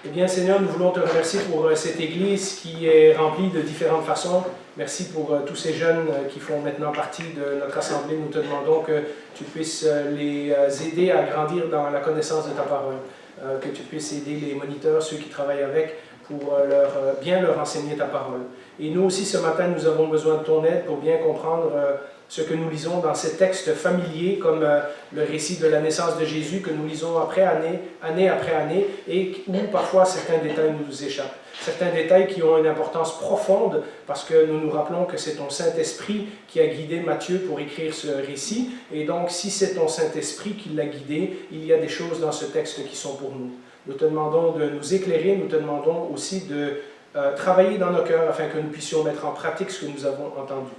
Eh bien, Seigneur, nous voulons te remercier pour cette Église qui est remplie de différentes façons. Merci pour tous ces jeunes qui font maintenant partie de notre Assemblée. Nous te demandons que tu puisses les aider à grandir dans la connaissance de ta parole, que tu puisses aider les moniteurs, ceux qui travaillent avec, pour bien leur enseigner ta parole. Et nous aussi, ce matin, nous avons besoin de ton aide pour bien comprendre ce que nous lisons dans ces textes familiers, comme le récit de la naissance de Jésus, que nous lisons année après année, et où parfois certains détails nous échappent. Certains détails qui ont une importance profonde, parce que nous nous rappelons que c'est ton Saint-Esprit qui a guidé Matthieu pour écrire ce récit, et donc si c'est ton Saint-Esprit qui l'a guidé, il y a des choses dans ce texte qui sont pour nous. Nous te demandons de nous éclairer, nous te demandons aussi de travailler dans nos cœurs afin que nous puissions mettre en pratique ce que nous avons entendu.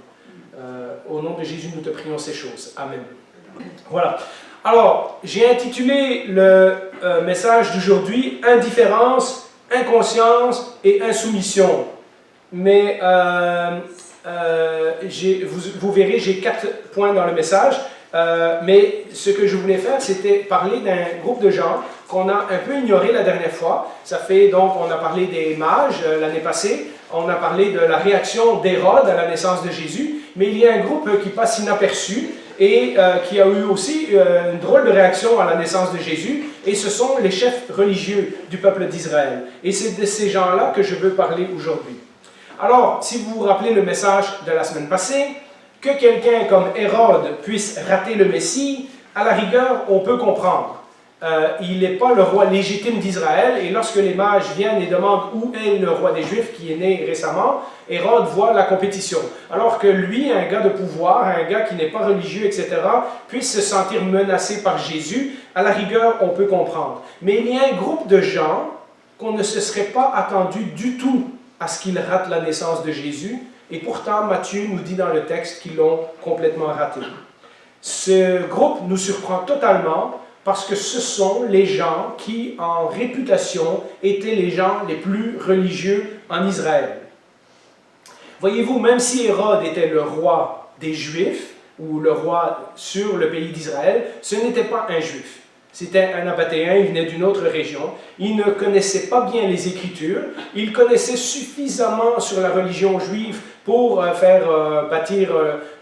Au nom de Jésus, nous te prions ces choses. Amen. Voilà. Alors, j'ai intitulé le message d'aujourd'hui « Indifférence, inconscience et insoumission ». Mais vous verrez, j'ai 4 points dans le message. Mais ce que je voulais faire, c'était parler d'un groupe de gens qu'on a un peu ignoré la dernière fois. Ça fait donc, on a parlé des mages l'année passée, on a parlé de la réaction d'Hérode à la naissance de Jésus, mais il y a un groupe qui passe inaperçu et qui a eu aussi une drôle de réaction à la naissance de Jésus, et ce sont les chefs religieux du peuple d'Israël. Et c'est de ces gens-là que je veux parler aujourd'hui. Alors, si vous vous rappelez le message de la semaine passée, que quelqu'un comme Hérode puisse rater le Messie, à la rigueur, on peut comprendre. Il n'est pas le roi légitime d'Israël, et lorsque les mages viennent et demandent où est le roi des Juifs qui est né récemment, Hérode voit la compétition. Alors que lui, un gars de pouvoir, un gars qui n'est pas religieux, etc., puisse se sentir menacé par Jésus, à la rigueur, on peut comprendre. Mais il y a un groupe de gens qu'on ne se serait pas attendu du tout à ce qu'ils ratent la naissance de Jésus, et pourtant, Matthieu nous dit dans le texte qu'ils l'ont complètement raté. Ce groupe nous surprend totalement parce que ce sont les gens qui, en réputation, étaient les gens les plus religieux en Israël. Voyez-vous, même si Hérode était le roi des Juifs, ou le roi sur le pays d'Israël, ce n'était pas un Juif. C'était un Nabatéen, il venait d'une autre région. Il ne connaissait pas bien les Écritures. Il connaissait suffisamment sur la religion juive pour faire bâtir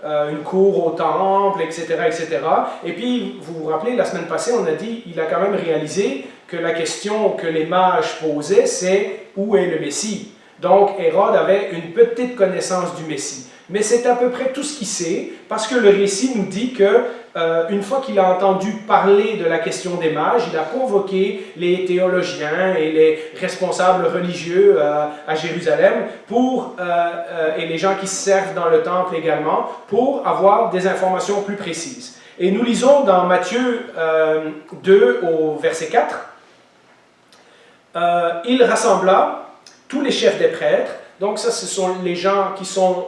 une cour au temple, etc., etc. Et puis, vous vous rappelez, la semaine passée, on a dit, il a quand même réalisé que la question que les mages posaient, c'est « Où est le Messie ?» Donc, Hérode avait une petite connaissance du Messie. Mais c'est à peu près tout ce qu'il sait, parce que le récit nous dit que une fois qu'il a entendu parler de la question des mages, il a convoqué les théologiens et les responsables religieux à Jérusalem et les gens qui se servent dans le temple également, pour avoir des informations plus précises. Et nous lisons dans Matthieu 2 au verset 4, « Il rassembla tous les chefs des prêtres ». Donc ça, ce sont les gens qui sont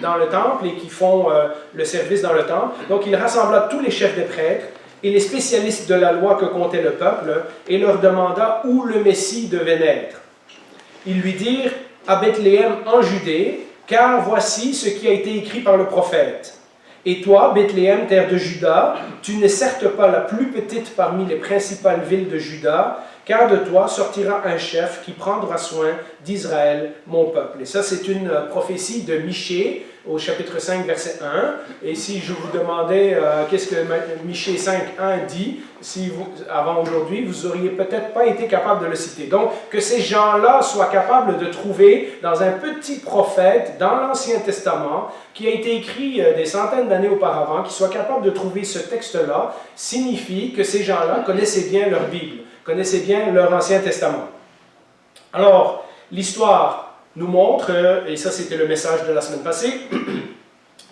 dans le temple et qui font le service dans le temple. Donc il rassembla tous les chefs des prêtres et les spécialistes de la loi que comptait le peuple et leur demanda où le Messie devait naître. Ils lui dirent « à Bethléem en Judée, car voici ce qui a été écrit par le prophète. Et toi, Bethléem, terre de Juda, tu n'es certes pas la plus petite parmi les principales villes de Juda, car de toi sortira un chef qui prendra soin d'Israël, mon peuple. » Et ça, c'est une prophétie de Michée, au chapitre 5, verset 1. Et si je vous demandais qu'est-ce que Michée 5, 1 dit, avant aujourd'hui, vous n'auriez peut-être pas été capable de le citer. Donc, que ces gens-là soient capables de trouver dans un petit prophète, dans l'Ancien Testament, qui a été écrit des centaines d'années auparavant, qui soient capables de trouver ce texte-là, signifie que ces gens-là connaissaient bien leur Bible, connaissaient bien leur Ancien Testament. Alors, l'histoire nous montre, et ça c'était le message de la semaine passée,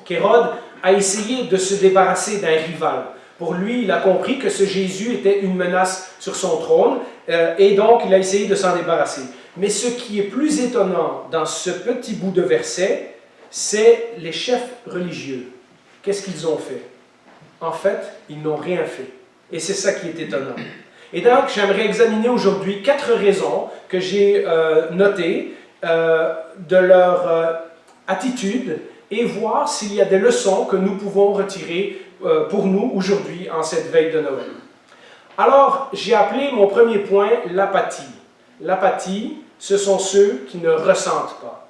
qu'Hérode a essayé de se débarrasser d'un rival. Pour lui, il a compris que ce Jésus était une menace sur son trône, et donc il a essayé de s'en débarrasser. Mais ce qui est plus étonnant dans ce petit bout de verset, c'est les chefs religieux. Qu'est-ce qu'ils ont fait? En fait, ils n'ont rien fait. Et c'est ça qui est étonnant. Et donc, j'aimerais examiner aujourd'hui 4 raisons que j'ai notées de leur attitude et voir s'il y a des leçons que nous pouvons retirer pour nous aujourd'hui en cette veille de Noël. Alors, j'ai appelé mon premier point l'apathie. L'apathie, ce sont ceux qui ne ressentent pas.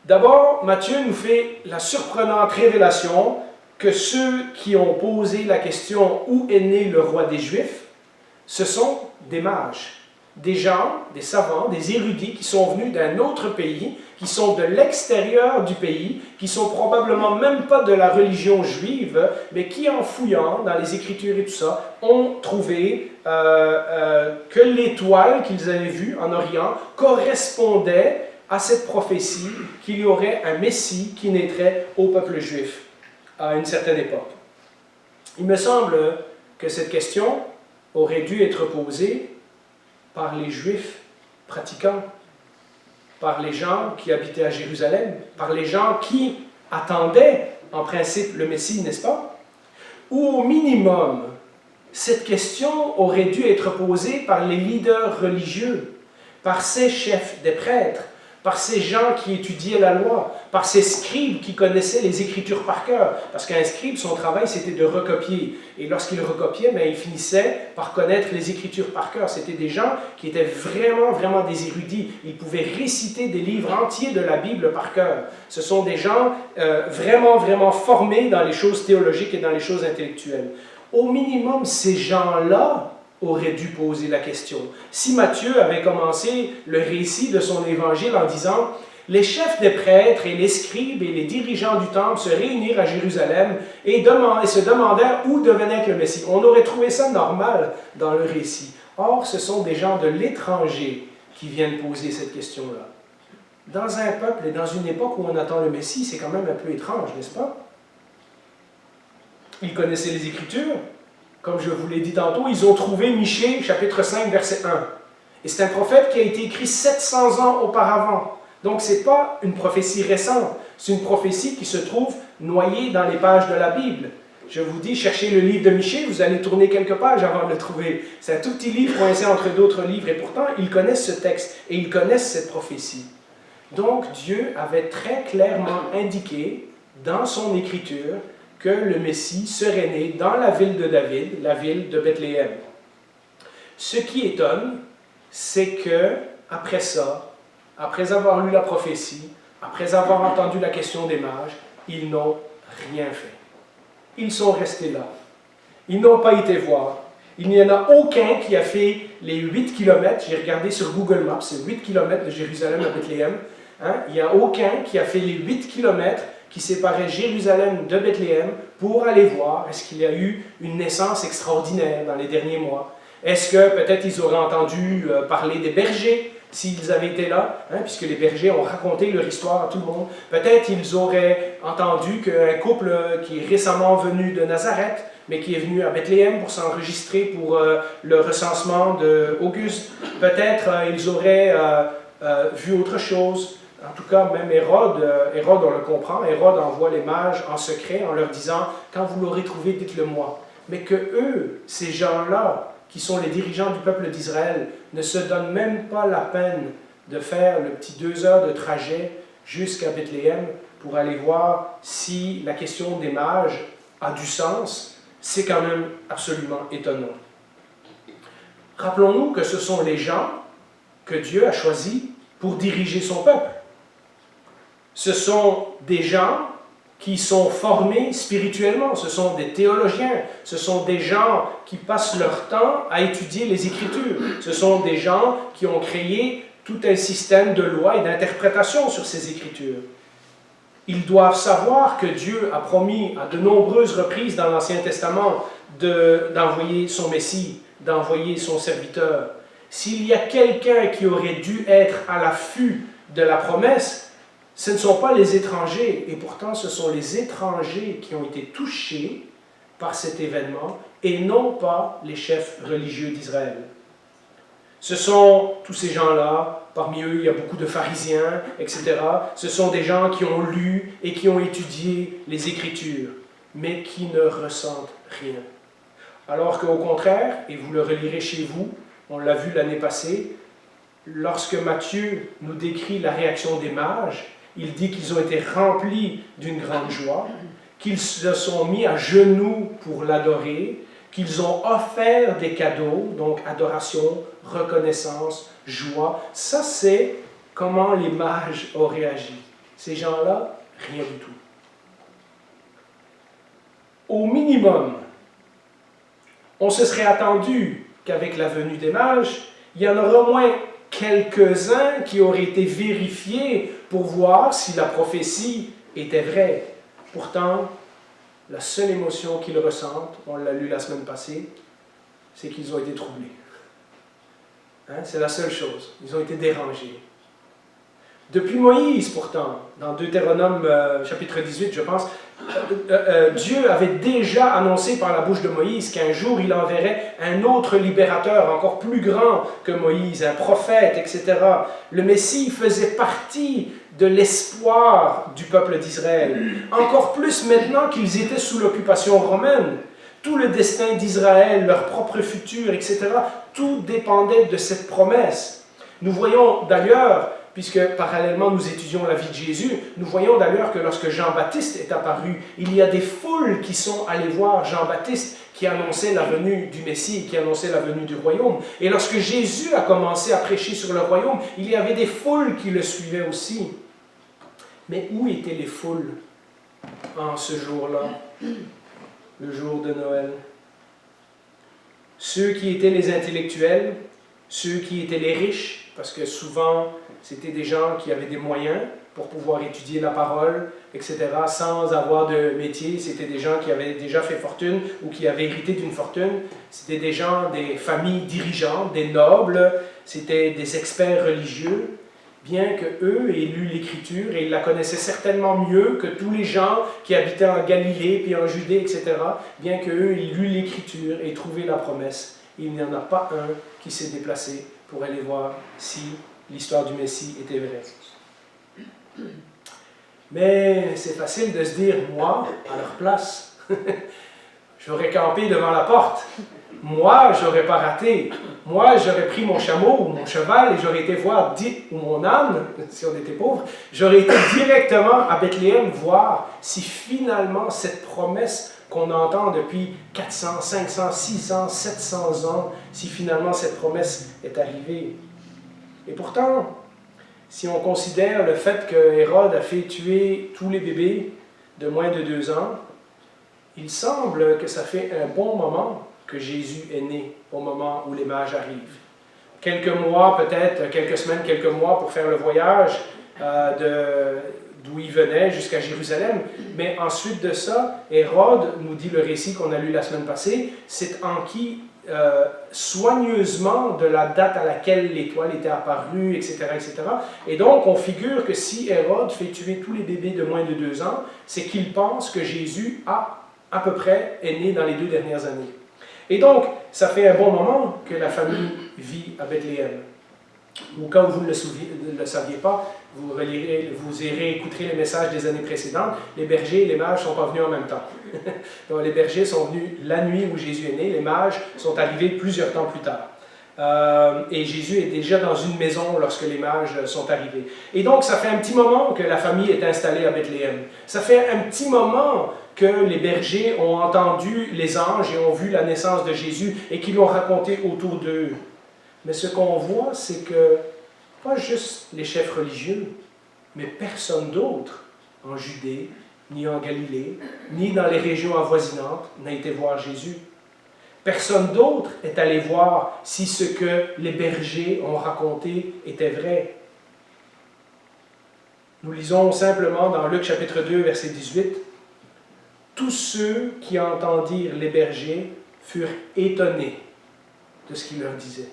D'abord, Matthieu nous fait la surprenante révélation que ceux qui ont posé la question « Où est né le roi des Juifs ?» ce sont des mages, des gens, des savants, des érudits qui sont venus d'un autre pays, qui sont de l'extérieur du pays, qui sont probablement même pas de la religion juive, mais qui, en fouillant dans les Écritures et tout ça, ont trouvé que l'étoile qu'ils avaient vue en Orient correspondait à cette prophétie qu'il y aurait un Messie qui naîtrait au peuple juif à une certaine époque. Il me semble que cette question aurait dû être posée par les Juifs pratiquants, par les gens qui habitaient à Jérusalem, par les gens qui attendaient en principe le Messie, n'est-ce pas? Ou au minimum, cette question aurait dû être posée par les leaders religieux, par ces chefs des prêtres, par ces gens qui étudiaient la loi, par ces scribes qui connaissaient les Écritures par cœur. Parce qu'un scribe, son travail, c'était de recopier. Et lorsqu'il recopiait, il finissait par connaître les Écritures par cœur. C'était des gens qui étaient vraiment des érudits. Ils pouvaient réciter des livres entiers de la Bible par cœur. Ce sont des gens vraiment formés dans les choses théologiques et dans les choses intellectuelles. Au minimum, ces gens-là aurait dû poser la question. Si Matthieu avait commencé le récit de son évangile en disant « Les chefs des prêtres et les scribes et les dirigeants du temple se réunirent à Jérusalem et se demandèrent où devait naître le Messie », on aurait trouvé ça normal dans le récit. Or, ce sont des gens de l'étranger qui viennent poser cette question-là. Dans un peuple et dans une époque où on attend le Messie, c'est quand même un peu étrange, n'est-ce pas? Ils connaissaient les Écritures. Comme je vous l'ai dit tantôt, ils ont trouvé Michée, chapitre 5, verset 1. Et c'est un prophète qui a été écrit 700 ans auparavant. Donc, ce n'est pas une prophétie récente. C'est une prophétie qui se trouve noyée dans les pages de la Bible. Je vous dis, cherchez le livre de Michée, vous allez tourner quelques pages avant de le trouver. C'est un tout petit livre coincé entre d'autres livres. Et pourtant, ils connaissent ce texte et ils connaissent cette prophétie. Donc, Dieu avait très clairement indiqué dans son Écriture que le Messie serait né dans la ville de David, la ville de Bethléem. Ce qui étonne, c'est que après ça, après avoir lu la prophétie, après avoir entendu la question des mages, ils n'ont rien fait. Ils sont restés là. Ils n'ont pas été voir. Il n'y en a aucun qui a fait les 8 kilomètres. J'ai regardé sur Google Maps, c'est 8 kilomètres de Jérusalem à Bethléem. Il n'y a aucun qui a fait les 8 kilomètres qui séparait Jérusalem de Bethléem pour aller voir est-ce qu'il y a eu une naissance extraordinaire dans les derniers mois. Est-ce que peut-être ils auraient entendu parler des bergers s'ils avaient été là, puisque les bergers ont raconté leur histoire à tout le monde. Peut-être ils auraient entendu qu'un couple qui est récemment venu de Nazareth, mais qui est venu à Bethléem pour s'enregistrer pour le recensement d'Auguste. Peut-être ils auraient vu autre chose. En tout cas, même Hérode, on le comprend, Hérode envoie les mages en secret en leur disant « Quand vous l'aurez trouvé, dites-le moi ». Mais que eux, ces gens-là, qui sont les dirigeants du peuple d'Israël, ne se donnent même pas la peine de faire le petit 2 heures de trajet jusqu'à Bethléem pour aller voir si la question des mages a du sens, c'est quand même absolument étonnant. Rappelons-nous que ce sont les gens que Dieu a choisis pour diriger son peuple. Ce sont des gens qui sont formés spirituellement, ce sont des théologiens, ce sont des gens qui passent leur temps à étudier les Écritures, ce sont des gens qui ont créé tout un système de loi et d'interprétation sur ces Écritures. Ils doivent savoir que Dieu a promis à de nombreuses reprises dans l'Ancien Testament d'envoyer son Messie, d'envoyer son serviteur. S'il y a quelqu'un qui aurait dû être à l'affût de la promesse, ce ne sont pas les étrangers, et pourtant ce sont les étrangers qui ont été touchés par cet événement, et non pas les chefs religieux d'Israël. Ce sont tous ces gens-là, parmi eux il y a beaucoup de pharisiens, etc. Ce sont des gens qui ont lu et qui ont étudié les Écritures, mais qui ne ressentent rien. Alors qu'au contraire, et vous le relirez chez vous, on l'a vu l'année passée, lorsque Matthieu nous décrit la réaction des mages, il dit qu'ils ont été remplis d'une grande joie, qu'ils se sont mis à genoux pour l'adorer, qu'ils ont offert des cadeaux, donc adoration, reconnaissance, joie. Ça, c'est comment les mages ont réagi. Ces gens-là, rien du tout. Au minimum, on se serait attendu qu'avec la venue des mages, il y en aura au moins quelques-uns qui auraient été vérifiés pour voir si la prophétie était vraie. Pourtant, la seule émotion qu'ils ressentent, on l'a lu la semaine passée, c'est qu'ils ont été troublés. Hein? C'est la seule chose. Ils ont été dérangés. Depuis Moïse, pourtant, dans Deutéronome chapitre 18, je pense, Dieu avait déjà annoncé par la bouche de Moïse qu'un jour il enverrait un autre libérateur encore plus grand que Moïse, un prophète, etc. Le Messie faisait partie de l'espoir du peuple d'Israël. Encore plus maintenant qu'ils étaient sous l'occupation romaine. Tout le destin d'Israël, leur propre futur, etc., tout dépendait de cette promesse. Nous voyons d'ailleurs, puisque parallèlement nous étudions la vie de Jésus, nous voyons d'ailleurs que lorsque Jean-Baptiste est apparu, il y a des foules qui sont allées voir Jean-Baptiste qui annonçait la venue du Messie, qui annonçait la venue du royaume. Et lorsque Jésus a commencé à prêcher sur le royaume, il y avait des foules qui le suivaient aussi. Mais où étaient les foules en ce jour-là, le jour de Noël? Ceux qui étaient les intellectuels, ceux qui étaient les riches, parce que souvent c'était des gens qui avaient des moyens pour pouvoir étudier la parole, etc., sans avoir de métier. C'était des gens qui avaient déjà fait fortune ou qui avaient hérité d'une fortune. C'était des gens, des familles dirigeantes, des nobles, c'était des experts religieux. Bien qu'eux aient lu l'Écriture, et ils la connaissaient certainement mieux que tous les gens qui habitaient en Galilée, puis en Judée, etc., bien qu'eux aient lu l'Écriture et trouvé la promesse, il n'y en a pas un qui s'est déplacé pour aller voir si l'histoire du Messie était vraie. Mais c'est facile de se dire, moi, à leur place, j'aurais campé devant la porte. Moi, j'aurais pas raté. Moi, j'aurais pris mon chameau ou mon cheval et j'aurais été voir, ou mon âne, si on était pauvre, j'aurais été directement à Bethléem voir si finalement cette promesse qu'on entend depuis 400, 500, 600, 700 ans, si finalement cette promesse est arrivée. Et pourtant, si on considère le fait que Hérode a fait tuer tous les bébés de moins de 2 ans, il semble que ça fait un bon moment que Jésus est né au moment où les mages arrivent. Quelques mois, peut-être, quelques semaines, quelques mois pour faire le voyage d'où il venait jusqu'à Jérusalem. Mais ensuite de ça, Hérode, nous dit le récit qu'on a lu la semaine passée, s'est enquis soigneusement de la date à laquelle l'étoile était apparue, etc., etc. Et donc, on figure que si Hérode fait tuer tous les bébés de moins de 2 ans, c'est qu'il pense que Jésus à peu près est né dans les 2 dernières années. Et donc, ça fait un bon moment que la famille vit à Bethléem. Au cas où vous ne le saviez pas, vous irez écouter les messages des années précédentes. Les bergers et les mages ne sont pas venus en même temps. Donc, les bergers sont venus la nuit où Jésus est né. Les mages sont arrivés plusieurs temps plus tard. Et Jésus est déjà dans une maison lorsque les mages sont arrivés. Et donc, ça fait un petit moment que la famille est installée à Bethléem. Ça fait un petit moment que les bergers ont entendu les anges et ont vu la naissance de Jésus et qu'ils l'ont raconté autour d'eux. Mais ce qu'on voit, c'est que pas juste les chefs religieux, mais personne d'autre en Judée, ni en Galilée, ni dans les régions avoisinantes n'a été voir Jésus. Personne d'autre est allé voir si ce que les bergers ont raconté était vrai. Nous lisons simplement dans Luc chapitre 2, verset 18, « Tous ceux qui entendirent les bergers furent étonnés de ce qu'il leur disait. »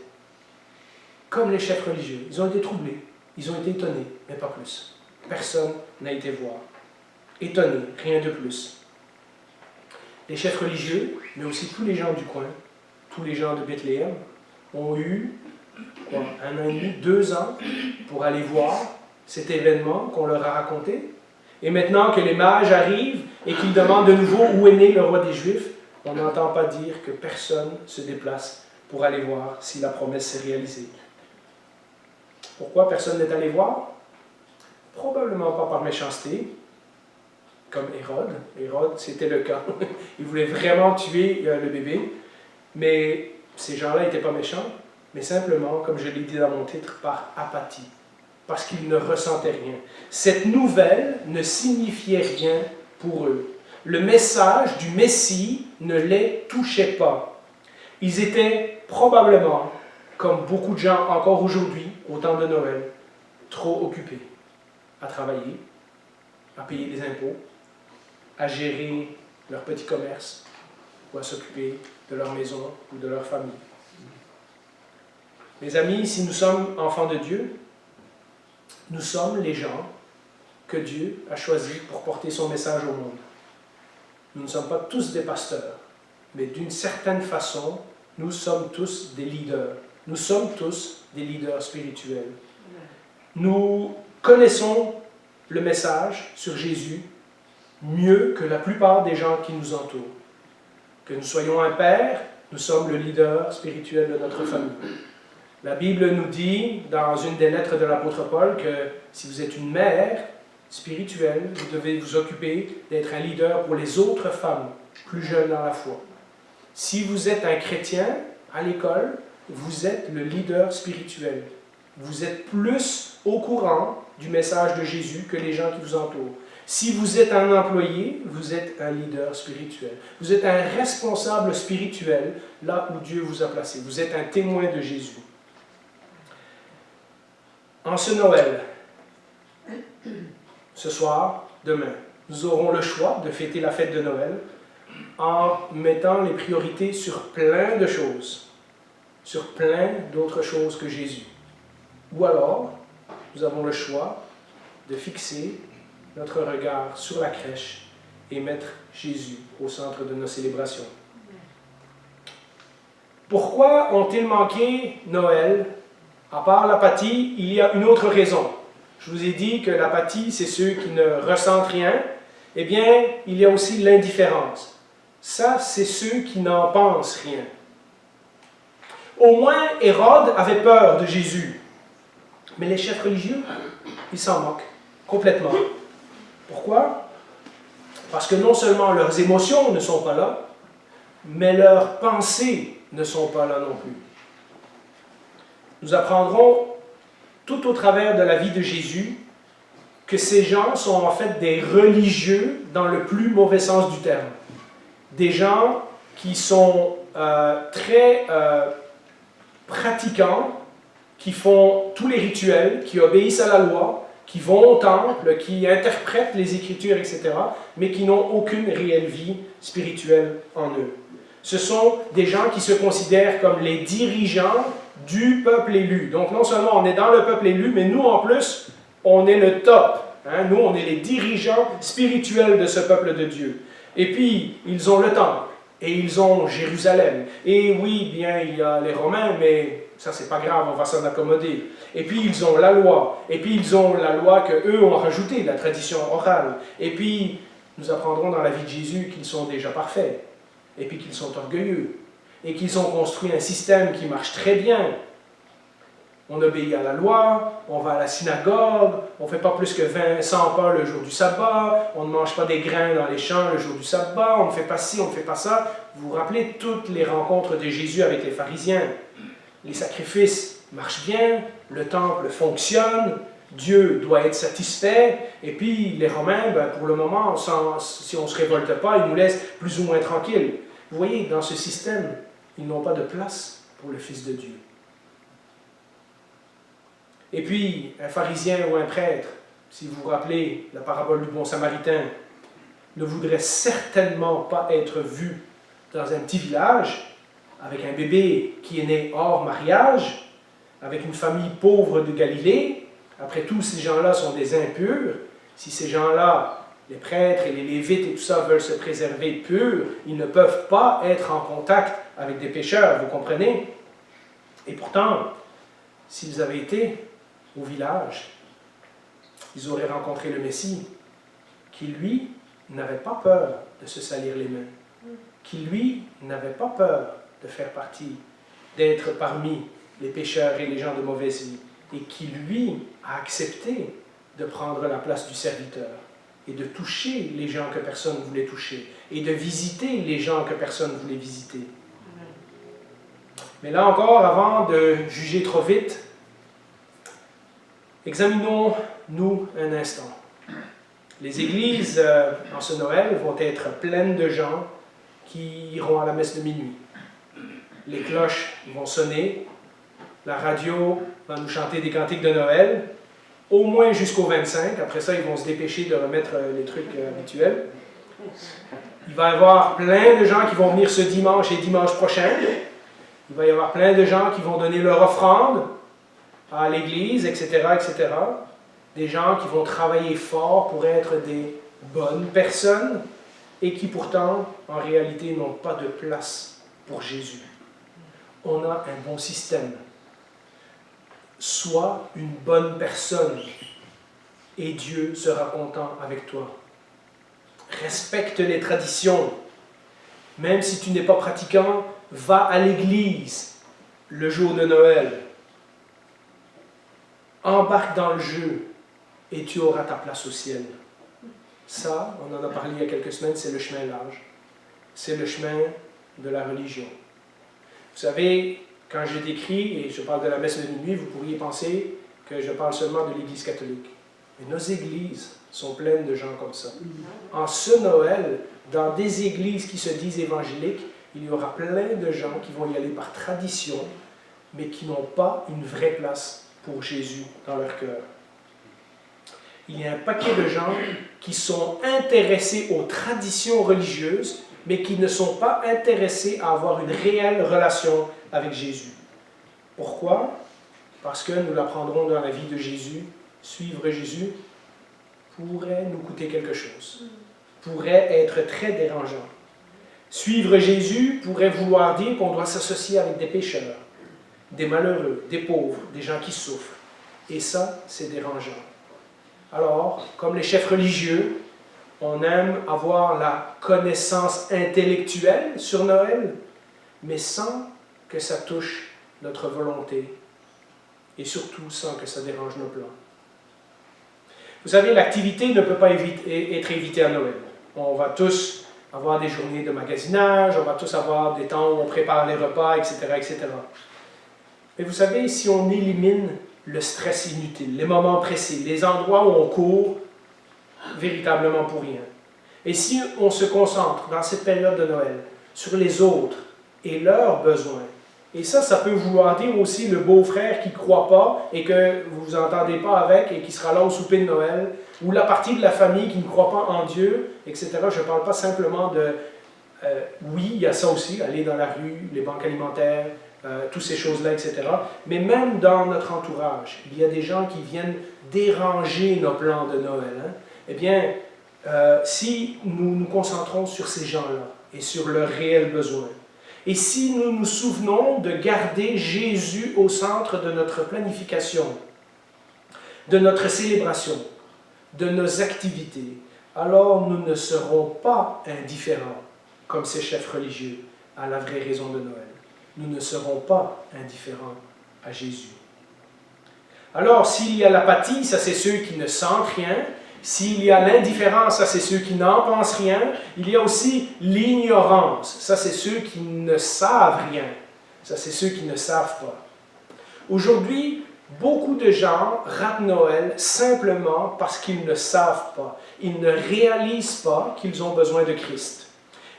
Comme les chefs religieux, ils ont été troublés, ils ont été étonnés, mais pas plus. Personne n'a été voir. Étonnés, rien de plus. Les chefs religieux, mais aussi tous les gens du coin, tous les gens de Bethléem, ont eu 1 an et demi, 2 ans pour aller voir cet événement qu'on leur a raconté. Et maintenant que les mages arrivent et qu'ils demandent de nouveau où est né le roi des Juifs, on n'entend pas dire que personne se déplace pour aller voir si la promesse s'est réalisée. Pourquoi personne n'est allé voir? Probablement pas par méchanceté, comme Hérode. Hérode, c'était le cas. Il voulait vraiment tuer le bébé. Mais ces gens-là n'étaient pas méchants, mais simplement, comme je l'ai dit dans mon titre, par apathie, parce qu'ils ne ressentaient rien. Cette nouvelle ne signifiait rien pour eux. Le message du Messie ne les touchait pas. Ils étaient probablement, comme beaucoup de gens encore aujourd'hui, au temps de Noël, trop occupés à travailler, à payer des impôts, à gérer leur petit commerce ou à s'occuper de leur maison ou de leur famille. Mes amis, si nous sommes enfants de Dieu, nous sommes les gens que Dieu a choisis pour porter son message au monde. Nous ne sommes pas tous des pasteurs, mais d'une certaine façon, nous sommes tous des leaders. Nous sommes tous des leaders spirituels. Nous connaissons le message sur Jésus mieux que la plupart des gens qui nous entourent. Que nous soyons un père, nous sommes le leader spirituel de notre famille. La Bible nous dit, dans une des lettres de l'apôtre Paul, que si vous êtes une mère spirituelle, vous devez vous occuper d'être un leader pour les autres femmes plus jeunes dans la foi. Si vous êtes un chrétien à l'école, vous êtes le leader spirituel. Vous êtes plus au courant du message de Jésus que les gens qui vous entourent. Si vous êtes un employé, vous êtes un leader spirituel. Vous êtes un responsable spirituel là où Dieu vous a placé. Vous êtes un témoin de Jésus. En ce Noël, ce soir, demain, nous aurons le choix de fêter la fête de Noël en mettant les priorités sur plein de choses, sur plein d'autres choses que Jésus. Ou alors, nous avons le choix de fixer notre regard sur la crèche et mettre Jésus au centre de nos célébrations. Pourquoi ont-ils manqué Noël? À part l'apathie, il y a une autre raison. Je vous ai dit que l'apathie, c'est ceux qui ne ressentent rien. Eh bien, il y a aussi l'indifférence. Ça, c'est ceux qui n'en pensent rien. Au moins, Hérode avait peur de Jésus. Mais les chefs religieux, ils s'en moquent complètement. Pourquoi? Parce que non seulement leurs émotions ne sont pas là, mais leurs pensées ne sont pas là non plus. Nous apprendrons tout au travers de la vie de Jésus que ces gens sont en fait des religieux dans le plus mauvais sens du terme. Des gens qui sont très pratiquants, qui font tous les rituels, qui obéissent à la loi, qui vont au temple, qui interprètent les Écritures, etc., mais qui n'ont aucune réelle vie spirituelle en eux. Ce sont des gens qui se considèrent comme les dirigeants du peuple élu. Donc non seulement on est dans le peuple élu, mais nous en plus, on est le top. Hein? Nous, on est les dirigeants spirituels de ce peuple de Dieu. Et puis, ils ont le temple, et ils ont Jérusalem. Et oui, bien, il y a les Romains, mais ça, c'est pas grave, on va s'en accommoder. Et puis, ils ont la loi. Et puis, ils ont la loi qu'eux ont rajoutée, la tradition orale. Et puis, nous apprendrons dans la vie de Jésus qu'ils sont déjà parfaits. Et puis qu'ils sont orgueilleux. Et qu'ils ont construit un système qui marche très bien. On obéit à la loi, on va à la synagogue, on ne fait pas plus que 100 pas le jour du sabbat, on ne mange pas des grains dans les champs le jour du sabbat, on ne fait pas ci, on ne fait pas ça. Vous vous rappelez toutes les rencontres de Jésus avec les pharisiens. Les sacrifices marchent bien, le temple fonctionne, Dieu doit être satisfait, et puis les Romains, pour le moment, si on ne se révolte pas, ils nous laissent plus ou moins tranquilles. Vous voyez, dans ce système, ils n'ont pas de place pour le Fils de Dieu. Et puis, un pharisien ou un prêtre, si vous vous rappelez la parabole du bon samaritain, ne voudrait certainement pas être vu dans un petit village avec un bébé qui est né hors mariage, avec une famille pauvre de Galilée. Après tout, ces gens-là sont des impurs. Si ces gens-là, les prêtres et les lévites et tout ça veulent se préserver purs, ils ne peuvent pas être en contact avec des pécheurs, vous comprenez? Et pourtant, s'ils avaient été au village, ils auraient rencontré le Messie, qui lui n'avait pas peur de se salir les mains, qui lui n'avait pas peur de faire partie, d'être parmi les pécheurs et les gens de mauvaise vie, et qui lui a accepté de prendre la place du serviteur, et de toucher les gens que personne ne voulait toucher, et de visiter les gens que personne ne voulait visiter. Mais là encore, avant de juger trop vite, examinons-nous un instant. Les églises en ce Noël vont être pleines de gens qui iront à la messe de minuit. Les cloches vont sonner, la radio va nous chanter des cantiques de Noël, au moins jusqu'au 25. Après ça, ils vont se dépêcher de remettre les trucs habituels. Il va y avoir plein de gens qui vont venir ce dimanche et dimanche prochain. Il va y avoir plein de gens qui vont donner leur offrande à l'église, etc., etc. Des gens qui vont travailler fort pour être des bonnes personnes et qui pourtant, en réalité, n'ont pas de place pour Jésus. On a un bon système. Sois une bonne personne et Dieu sera content avec toi. Respecte les traditions. Même si tu n'es pas pratiquant, va à l'église le jour de Noël. Embarque dans le jeu et tu auras ta place au ciel. Ça, on en a parlé il y a quelques semaines, c'est le chemin large. C'est le chemin de la religion. Vous savez, quand je décris, et je parle de la messe de minuit, vous pourriez penser que je parle seulement de l'Église catholique. Mais nos églises sont pleines de gens comme ça. En ce Noël, dans des églises qui se disent évangéliques, il y aura plein de gens qui vont y aller par tradition, mais qui n'ont pas une vraie place pour Jésus dans leur cœur. Il y a un paquet de gens qui sont intéressés aux traditions religieuses, mais qui ne sont pas intéressés à avoir une réelle relation avec Jésus. Pourquoi? Parce que nous l'apprendrons dans la vie de Jésus. Suivre Jésus pourrait nous coûter quelque chose, pourrait être très dérangeant. Suivre Jésus pourrait vouloir dire qu'on doit s'associer avec des pécheurs, des malheureux, des pauvres, des gens qui souffrent. Et ça, c'est dérangeant. Alors, comme les chefs religieux, on aime avoir la connaissance intellectuelle sur Noël, mais sans que ça touche notre volonté et surtout sans que ça dérange nos plans. Vous savez, l'activité ne peut pas être évitée à Noël. On va tous avoir des journées de magasinage, on va tous avoir des temps où on prépare les repas, etc., etc. Mais vous savez, si on élimine le stress inutile, les moments pressés, les endroits où on court véritablement pour rien, et si on se concentre dans cette période de Noël sur les autres et leurs besoins, et ça peut vouloir dire aussi le beau-frère qui ne croit pas et que vous ne vous entendez pas avec et qui sera là au souper de Noël, ou la partie de la famille qui ne croit pas en Dieu, etc. Je ne parle pas simplement de... oui, il y a ça aussi, aller dans la rue, les banques alimentaires, toutes ces choses-là, etc. Mais même dans notre entourage, il y a des gens qui viennent déranger nos plans de Noël. Hein? Eh bien, si nous nous concentrons sur ces gens-là et sur leurs réels besoins, et si nous nous souvenons de garder Jésus au centre de notre planification, de notre célébration, de nos activités, alors nous ne serons pas indifférents, comme ces chefs religieux, à la vraie raison de Noël. Nous ne serons pas indifférents à Jésus. Alors, s'il y a l'apathie, ça c'est ceux qui ne sentent rien. S'il y a l'indifférence, ça c'est ceux qui n'en pensent rien. Il y a aussi l'ignorance, ça c'est ceux qui ne savent rien. Ça c'est ceux qui ne savent pas. Aujourd'hui, beaucoup de gens ratent Noël simplement parce qu'ils ne savent pas. Ils ne réalisent pas qu'ils ont besoin de Christ.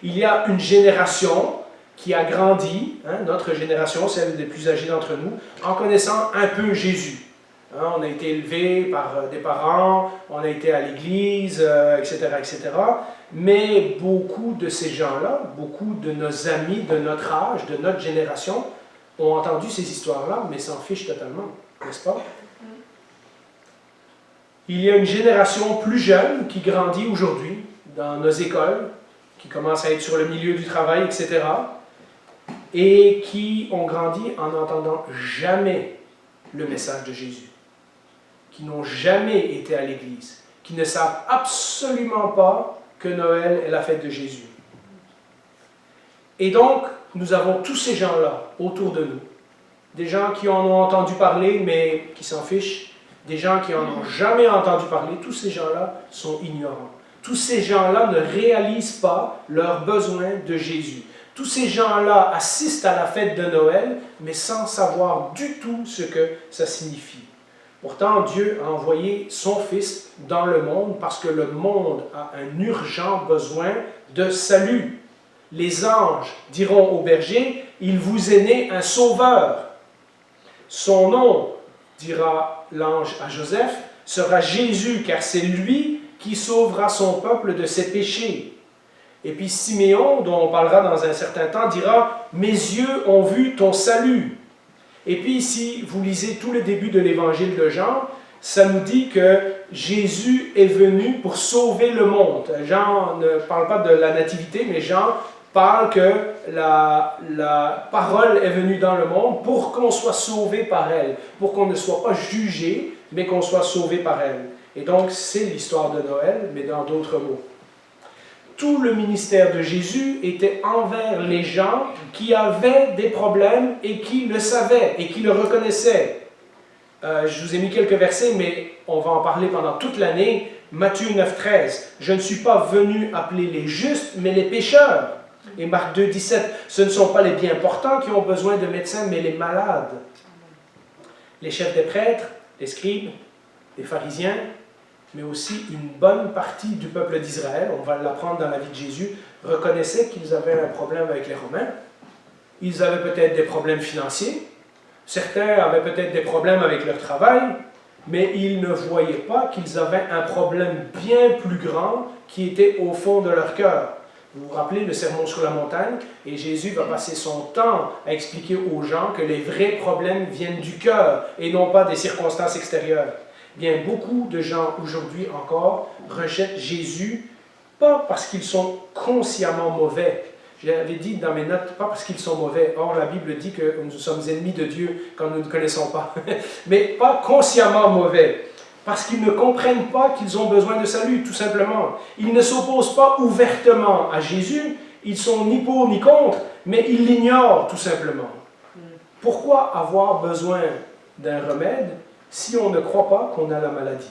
Il y a une génération qui a grandi, hein, notre génération, celle des plus âgés d'entre nous, en connaissant un peu Jésus. Hein, on a été élevé par des parents, on a été à l'église, etc., etc. Mais beaucoup de ces gens-là, beaucoup de nos amis de notre âge, de notre génération, ont entendu ces histoires-là, mais s'en fichent totalement, n'est-ce pas? Il y a une génération plus jeune qui grandit aujourd'hui dans nos écoles, qui commence à être sur le milieu du travail, etc., et qui ont grandi en n'entendant jamais le message de Jésus, qui n'ont jamais été à l'église, qui ne savent absolument pas que Noël est la fête de Jésus. Et donc, nous avons tous ces gens-là autour de nous. Des gens qui en ont entendu parler, mais qui s'en fichent. Des gens qui en ont jamais entendu parler. Tous ces gens-là sont ignorants. Tous ces gens-là ne réalisent pas leurs besoins de Jésus. Tous ces gens-là assistent à la fête de Noël, mais sans savoir du tout ce que ça signifie. Pourtant, Dieu a envoyé son Fils dans le monde parce que le monde a un urgent besoin de salut. Les anges diront aux bergers, « Il vous est né un sauveur. » Son nom, dira l'ange à Joseph, sera Jésus, car c'est lui qui sauvera son peuple de ses péchés. Et puis Siméon, dont on parlera dans un certain temps, dira « Mes yeux ont vu ton salut. » Et puis si vous lisez tout le début de l'évangile de Jean, ça nous dit que Jésus est venu pour sauver le monde. Jean ne parle pas de la nativité, mais Jean parle que la parole est venue dans le monde pour qu'on soit sauvé par elle, pour qu'on ne soit pas jugé, mais qu'on soit sauvé par elle. Et donc c'est l'histoire de Noël, mais dans d'autres mots. Tout le ministère de Jésus était envers les gens qui avaient des problèmes et qui le savaient et qui le reconnaissaient. Je vous ai mis quelques versets, mais on va en parler pendant toute l'année. Matthieu 9,13. « Je ne suis pas venu appeler les justes, mais les pécheurs. » Et Marc 2,17. « Ce ne sont pas les bien portants qui ont besoin de médecins, mais les malades. » Les chefs des prêtres, les scribes, les pharisiens, mais aussi une bonne partie du peuple d'Israël, on va l'apprendre dans la vie de Jésus, reconnaissaient qu'ils avaient un problème avec les Romains. Ils avaient peut-être des problèmes financiers, certains avaient peut-être des problèmes avec leur travail, mais ils ne voyaient pas qu'ils avaient un problème bien plus grand qui était au fond de leur cœur. Vous vous rappelez le sermon sur la montagne, et Jésus va passer son temps à expliquer aux gens que les vrais problèmes viennent du cœur et non pas des circonstances extérieures. Bien, beaucoup de gens aujourd'hui encore rejettent Jésus, pas parce qu'ils sont consciemment mauvais. Je l'avais dit dans mes notes, pas parce qu'ils sont mauvais. Or, la Bible dit que nous sommes ennemis de Dieu quand nous ne connaissons pas. Mais pas consciemment mauvais. Parce qu'ils ne comprennent pas qu'ils ont besoin de salut, tout simplement. Ils ne s'opposent pas ouvertement à Jésus. Ils sont ni pour ni contre, mais ils l'ignorent, tout simplement. Pourquoi avoir besoin d'un remède si on ne croit pas qu'on a la maladie?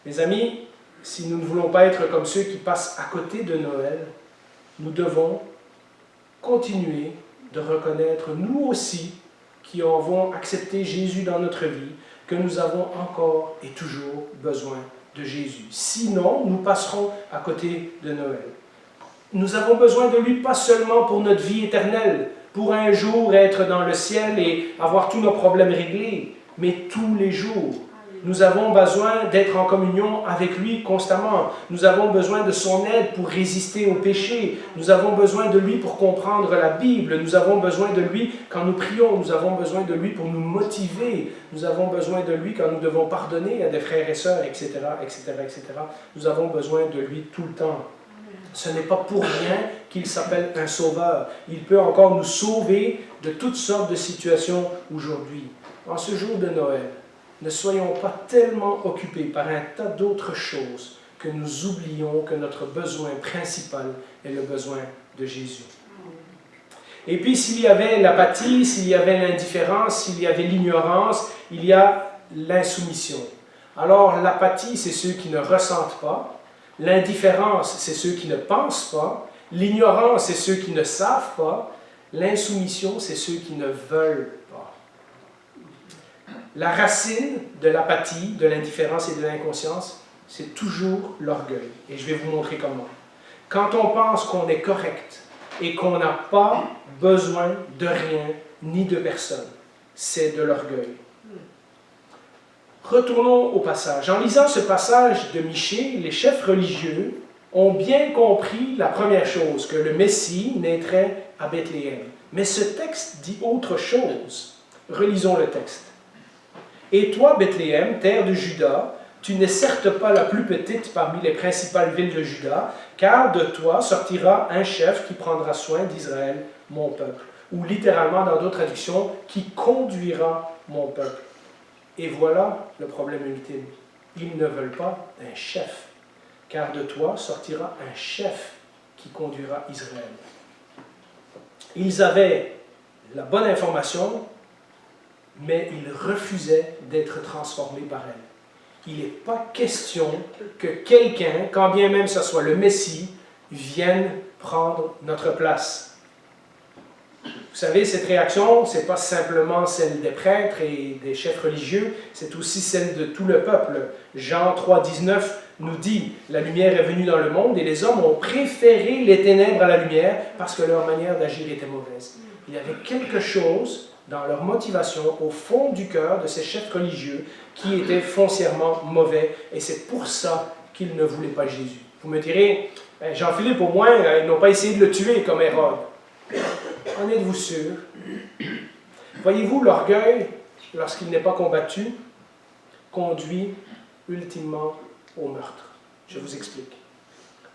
Mes amis, si nous ne voulons pas être comme ceux qui passent à côté de Noël, nous devons continuer de reconnaître, nous aussi, qui avons accepté Jésus dans notre vie, que nous avons encore et toujours besoin de Jésus. Sinon, nous passerons à côté de Noël. Nous avons besoin de lui pas seulement pour notre vie éternelle, pour un jour être dans le ciel et avoir tous nos problèmes réglés, mais tous les jours. Nous avons besoin d'être en communion avec lui constamment. Nous avons besoin de son aide pour résister au péché. Nous avons besoin de lui pour comprendre la Bible. Nous avons besoin de lui quand nous prions. Nous avons besoin de lui pour nous motiver. Nous avons besoin de lui quand nous devons pardonner à des frères et sœurs, etc., etc., etc. Nous avons besoin de lui tout le temps. Ce n'est pas pour rien qu'il s'appelle un sauveur. Il peut encore nous sauver de toutes sortes de situations aujourd'hui. En ce jour de Noël, ne soyons pas tellement occupés par un tas d'autres choses que nous oublions que notre besoin principal est le besoin de Jésus. Et puis s'il y avait l'apathie, s'il y avait l'indifférence, s'il y avait l'ignorance, il y a l'insoumission. Alors l'apathie, c'est ceux qui ne ressentent pas. L'indifférence, c'est ceux qui ne pensent pas. L'ignorance, c'est ceux qui ne savent pas. L'insoumission, c'est ceux qui ne veulent pas. La racine de l'apathie, de l'indifférence et de l'inconscience, c'est toujours l'orgueil. Et je vais vous montrer comment. Quand on pense qu'on est correct et qu'on n'a pas besoin de rien ni de personne, c'est de l'orgueil. Retournons au passage. En lisant ce passage de Michée, les chefs religieux ont bien compris la première chose, que le Messie naîtrait à Bethléem. Mais ce texte dit autre chose. Relisons le texte. « Et toi, Bethléem, terre de Juda, tu n'es certes pas la plus petite parmi les principales villes de Juda, car de toi sortira un chef qui prendra soin d'Israël, mon peuple. » Ou littéralement, dans d'autres traductions, « qui conduira mon peuple. » Et voilà le problème ultime. Ils ne veulent pas un chef, car de toi sortira un chef qui conduira Israël. Ils avaient la bonne information, mais ils refusaient d'être transformés par elle. Il n'est pas question que quelqu'un, quand bien même ce soit le Messie, vienne prendre notre place. Vous savez, cette réaction, ce n'est pas simplement celle des prêtres et des chefs religieux, c'est aussi celle de tout le peuple. Jean 3, 19 nous dit « La lumière est venue dans le monde et les hommes ont préféré les ténèbres à la lumière parce que leur manière d'agir était mauvaise. » Il y avait quelque chose dans leur motivation, au fond du cœur de ces chefs religieux, qui étaient foncièrement mauvais, et c'est pour ça qu'ils ne voulaient pas Jésus. Vous me direz, Jean-Philippe, au moins, ils n'ont pas essayé de le tuer comme Hérode. En êtes-vous sûr? Voyez-vous, l'orgueil, lorsqu'il n'est pas combattu, conduit ultimement au meurtre. Je vous explique.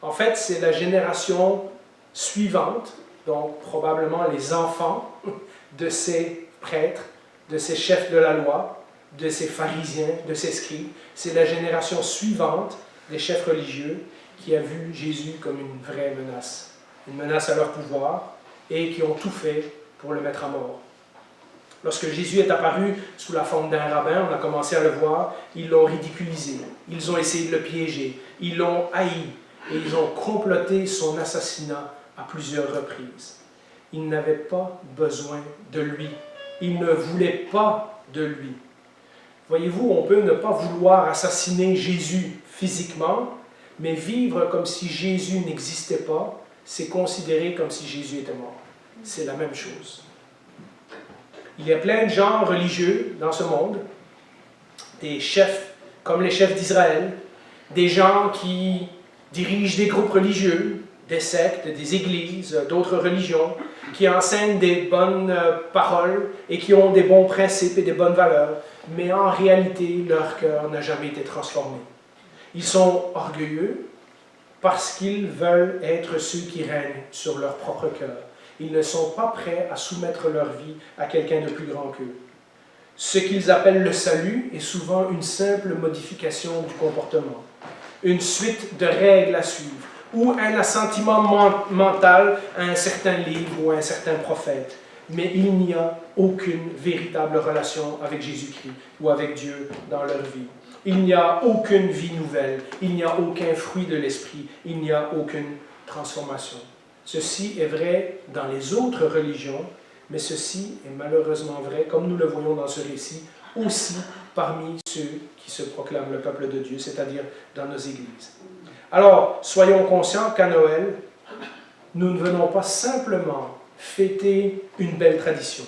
En fait, c'est la génération suivante, donc probablement les enfants de ces prêtres, de ces chefs de la loi, de ces pharisiens, de ces scribes. C'est la génération suivante des chefs religieux qui a vu Jésus comme une vraie menace. Une menace à leur pouvoir et qui ont tout fait pour le mettre à mort. Lorsque Jésus est apparu sous la forme d'un rabbin, on a commencé à le voir, ils l'ont ridiculisé, ils ont essayé de le piéger, ils l'ont haï et ils ont comploté son assassinat à plusieurs reprises. Ils n'avaient pas besoin de lui. Ils ne voulaient pas de lui. Voyez-vous, on peut ne pas vouloir assassiner Jésus physiquement, mais vivre comme si Jésus n'existait pas, c'est considérer comme si Jésus était mort. C'est la même chose. Il y a plein de gens religieux dans ce monde, des chefs comme les chefs d'Israël, des gens qui dirigent des groupes religieux, des sectes, des églises, d'autres religions, qui enseignent des bonnes paroles et qui ont des bons principes et des bonnes valeurs, mais en réalité, leur cœur n'a jamais été transformé. Ils sont orgueilleux parce qu'ils veulent être ceux qui règnent sur leur propre cœur. Ils ne sont pas prêts à soumettre leur vie à quelqu'un de plus grand qu'eux. Ce qu'ils appellent le salut est souvent une simple modification du comportement, une suite de règles à suivre, ou un assentiment mental à un certain livre ou à un certain prophète. Mais il n'y a aucune véritable relation avec Jésus-Christ ou avec Dieu dans leur vie. Il n'y a aucune vie nouvelle, il n'y a aucun fruit de l'esprit, il n'y a aucune transformation. Ceci est vrai dans les autres religions, mais ceci est malheureusement vrai, comme nous le voyons dans ce récit, aussi parmi ceux qui se proclament le peuple de Dieu, c'est-à-dire dans nos églises. Alors, soyons conscients qu'à Noël, nous ne venons pas simplement fêter une belle tradition,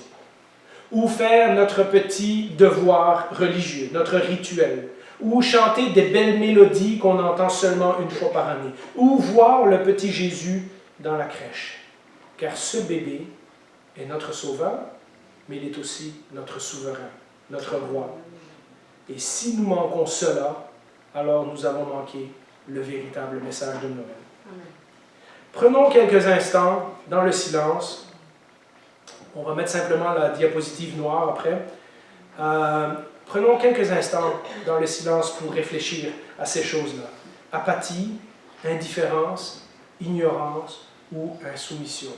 ou faire notre petit devoir religieux, notre rituel, ou chanter des belles mélodies qu'on entend seulement une fois par année, ou voir le petit Jésus dans la crèche. Car ce bébé est notre sauveur, mais il est aussi notre souverain, notre roi. Et si nous manquons cela, alors nous avons manqué le véritable message de Noël. Amen. Prenons quelques instants dans le silence. On va mettre simplement la diapositive noire après. Prenons quelques instants dans le silence pour réfléchir à ces choses-là. Apathie, indifférence, ignorance ou insoumission.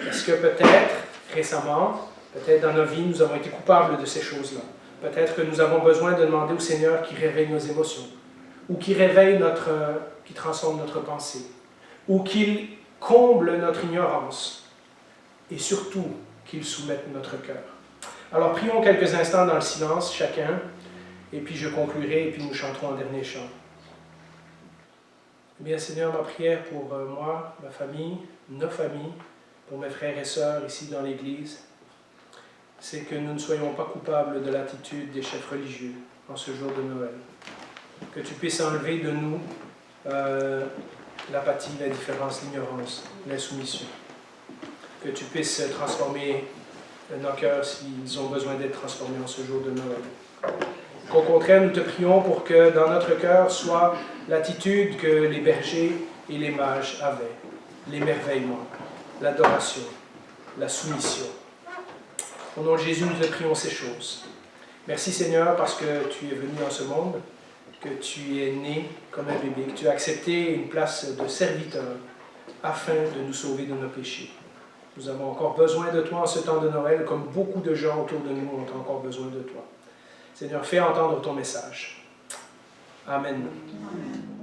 Est-ce que peut-être, récemment, peut-être dans nos vies, nous avons été coupables de ces choses-là? Peut-être que nous avons besoin de demander au Seigneur qui réveille nos émotions, ou qui réveille qui transforme notre pensée, ou qu'il comble notre ignorance, et surtout qu'il soumette notre cœur. Alors prions quelques instants dans le silence, chacun, et puis je conclurai, et puis nous chanterons un dernier chant. Eh bien, Seigneur, ma prière pour moi, ma famille, nos familles, pour mes frères et sœurs ici dans l'Église, c'est que nous ne soyons pas coupables de l'attitude des chefs religieux en ce jour de Noël. Que tu puisses enlever de nous l'apathie, l'indifférence, l'ignorance, l'insoumission. Que tu puisses transformer nos cœurs s'ils ont besoin d'être transformés en ce jour de Noël. Qu'au contraire, nous te prions pour que dans notre cœur soit l'attitude que les bergers et les mages avaient, l'émerveillement, l'adoration, la soumission. Au nom de Jésus, nous te prions ces choses. Merci Seigneur parce que tu es venu dans ce monde, que tu es né comme un bébé, que tu as accepté une place de serviteur afin de nous sauver de nos péchés. Nous avons encore besoin de toi en ce temps de Noël, comme beaucoup de gens autour de nous ont encore besoin de toi. Seigneur, fais entendre ton message. Amen. Amen.